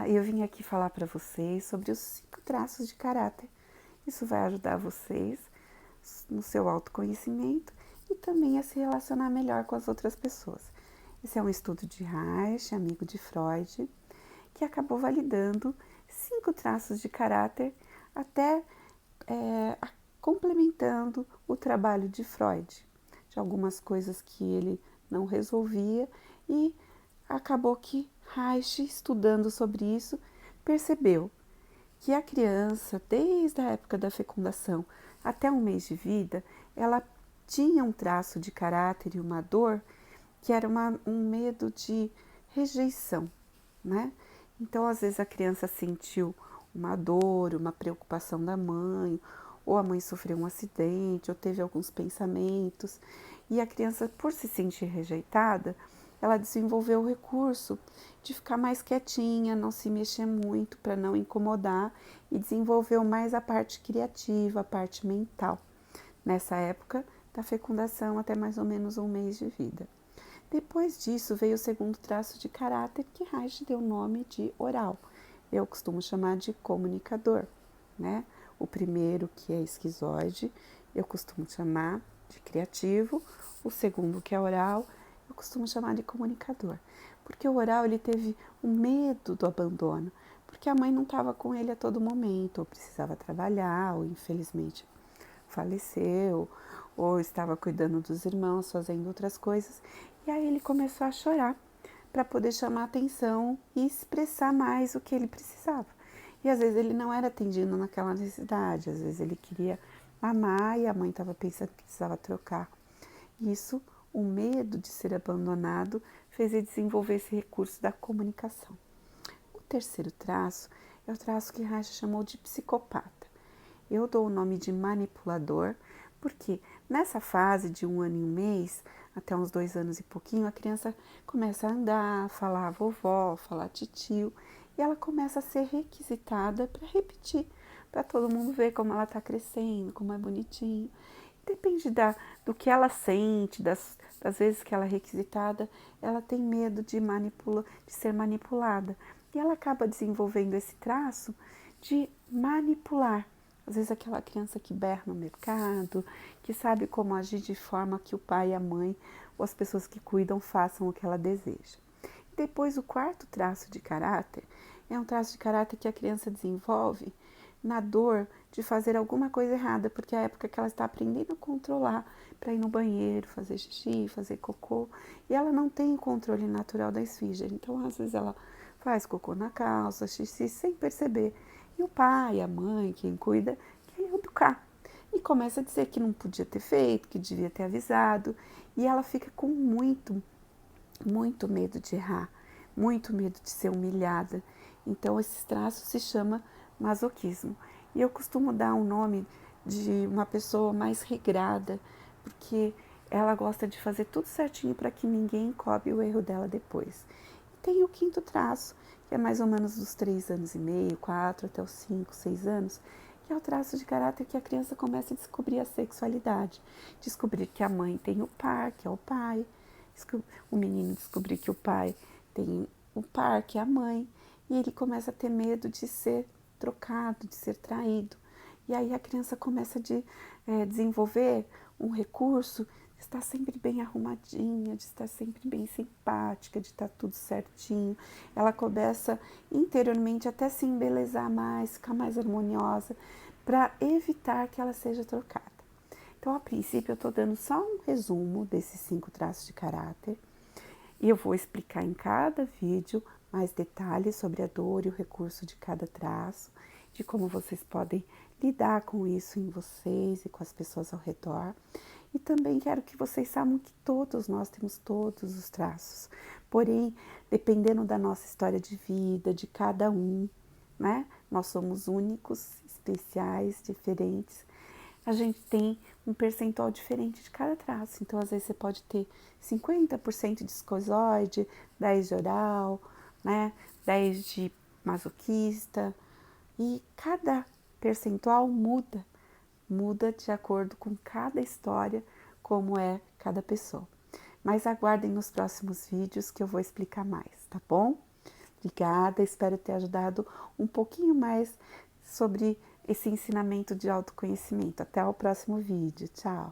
Olá, eu vim aqui falar para vocês sobre os 5 traços de caráter. Isso vai ajudar vocês no seu autoconhecimento e também a se relacionar melhor com as outras pessoas. Esse é um estudo de Reich, amigo de Freud, que acabou validando 5 traços de caráter, até complementando o trabalho de Freud, de algumas coisas que ele não resolvia, e acabou que Reich, estudando sobre isso, percebeu que a criança, desde a época da fecundação até um mês de vida, ela tinha um traço de caráter e uma dor que era um medo de rejeição, né? Então, às vezes a criança sentiu uma dor, uma preocupação da mãe, ou a mãe sofreu um acidente, ou teve alguns pensamentos, e a criança, por se sentir rejeitada, ela desenvolveu o recurso de ficar mais quietinha, não se mexer muito para não incomodar, e desenvolveu mais a parte criativa, a parte mental, nessa época da fecundação até mais ou menos um mês de vida. Depois disso veio o segundo traço de caráter, que Reich deu o nome de oral. Eu costumo chamar de comunicador, né? O primeiro, que é esquizoide, eu costumo chamar de criativo. O segundo, que é oral, eu costumo chamar de comunicador. Porque o oral, ele teve o medo do abandono, porque a mãe não estava com ele a todo momento, ou precisava trabalhar, ou infelizmente faleceu, ou estava cuidando dos irmãos, fazendo outras coisas. E aí ele começou a chorar para poder chamar atenção e expressar mais o que ele precisava. E às vezes ele não era atendido naquela necessidade, às vezes ele queria mamar e a mãe estava pensando que precisava trocar. Isso, o medo de ser abandonado, fez ele desenvolver esse recurso da comunicação. O terceiro traço é o traço que Reich chamou de psicopata. Eu dou o nome de manipulador, porque nessa fase de 1 ano e 1 mês, até uns 2 anos e pouquinho, a criança começa a andar, falar vovó, falar titio, e ela começa a ser requisitada para repetir, para todo mundo ver como ela está crescendo, como é bonitinho. Depende do que ela sente, das vezes que ela é requisitada, ela tem medo de ser manipulada. E ela acaba desenvolvendo esse traço de manipular. Às vezes aquela criança que berra no mercado, que sabe como agir de forma que o pai e a mãe ou as pessoas que cuidam façam o que ela deseja. Depois, o quarto traço de caráter é um traço de caráter que a criança desenvolve na dor de fazer alguma coisa errada, porque é a época que ela está aprendendo a controlar para ir no banheiro, fazer xixi, fazer cocô, e ela não tem o controle natural da esfíncter. Então, às vezes ela faz cocô na calça, xixi, sem perceber. E o pai, a mãe, quem cuida, quer educar. E começa a dizer que não podia ter feito, que devia ter avisado. E ela fica com muito medo de errar, muito medo de ser humilhada. Então, esses traços se chama masoquismo. E eu costumo dar um nome de uma pessoa mais regrada, porque ela gosta de fazer tudo certinho para que ninguém cobre o erro dela depois. E tem o quinto traço, que é mais ou menos dos 3 anos e meio, 4 até os 5, 6 anos, que é o traço de caráter que a criança começa a descobrir a sexualidade, descobrir que a mãe tem o par, que é o pai, o menino descobrir que o pai tem o par, que é a mãe, e ele começa a ter medo de ser trocado, de ser traído. E aí a criança começa a desenvolver um recurso de estar sempre bem arrumadinha, de estar sempre bem simpática, de estar tudo certinho. Ela começa interiormente até se embelezar mais, ficar mais harmoniosa, para evitar que ela seja trocada. Então, a princípio, eu estou dando só um resumo desses 5 traços de caráter e eu vou explicar em cada vídeo mais detalhes sobre a dor e o recurso de cada traço, de como vocês podem lidar com isso em vocês e com as pessoas ao redor. E também quero que vocês saibam que todos nós temos todos os traços, porém, dependendo da nossa história de vida, de cada um, né? Nós somos únicos, especiais, diferentes. A gente tem um percentual diferente de cada traço. Então, às vezes, você pode ter 50% de esquizoide, 10% de oral, né? 10% de masoquista. E cada percentual muda de acordo com cada história, como é cada pessoa. Mas aguardem nos próximos vídeos que eu vou explicar mais, tá bom? Obrigada, espero ter ajudado um pouquinho mais sobre esse ensinamento de autoconhecimento. Até o próximo vídeo. Tchau!